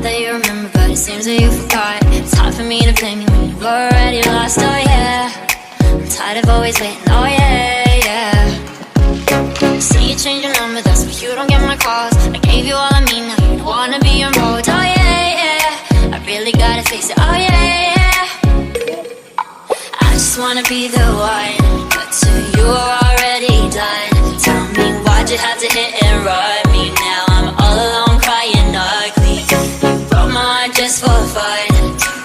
that you remember, but it seems that you forgot. It's hard for me to blame you when you've already lost, oh yeah. I'm tired of always waiting, oh yeah, yeah. See you change your number, that's why you don't get my calls. I gave you all I mean, now you don't wanna be enrolled, oh yeah, yeah. I really gotta face it, oh yeah, yeah. I just wanna be the one, but to you are already done. Tell me why'd you have to hit and run me now? I'm all alone crying ugly. You broke my heart just for fun.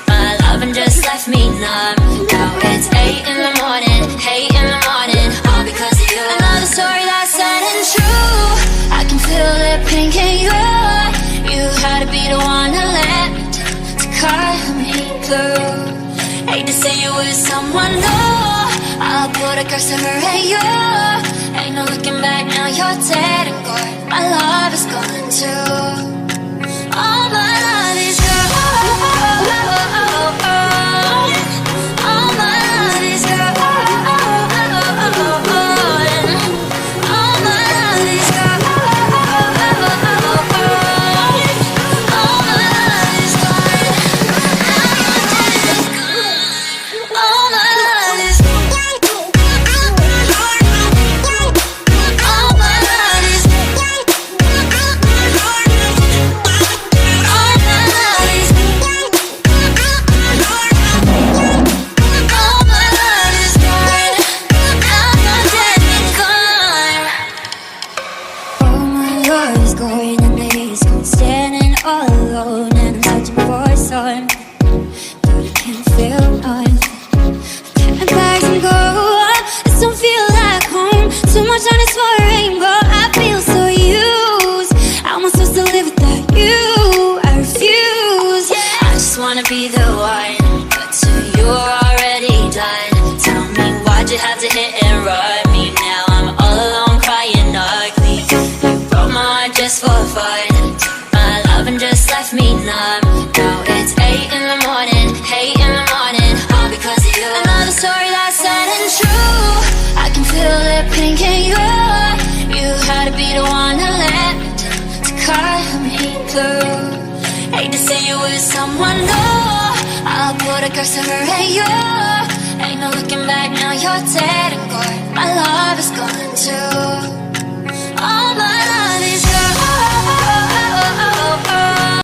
My love and just left me numb. Now it's 8 in the morning, 8 in the morning, all because of you. Another story that's sad and true. I can feel it pink in you. You had to be the one to let me down, to cut me through. Hate to say you with someone new. I'll put a curse to her and you. Ain't no looking back now, you're dead and gone. My love is gone too. All my love is gone. All my love is gone. All my love is gone. All my love is gone. All my love is gone. All my love is going and the days gone, standing all alone, and I'm searching for some, but I can't feel nothing. Pack bags and go. This don't feel like home. Too much on this for a rainbow. I feel so used. How am I supposed to live without you? I refuse. I just wanna be the one, but to you are already done. Tell me why'd you have to hit and run me now? I'm all alone crying ugly. Just for fun, my love and just left me numb. Now it's 8 in the morning, 8 in the morning, all because of you. Another story that's sad and true. I can feel it pink in you. You had to be the one to let me down, to cut me through. Hate to say you with someone new. I'll put a curse to her and you. Ain't no looking back now, you're dead and gone. My love is gone too. All my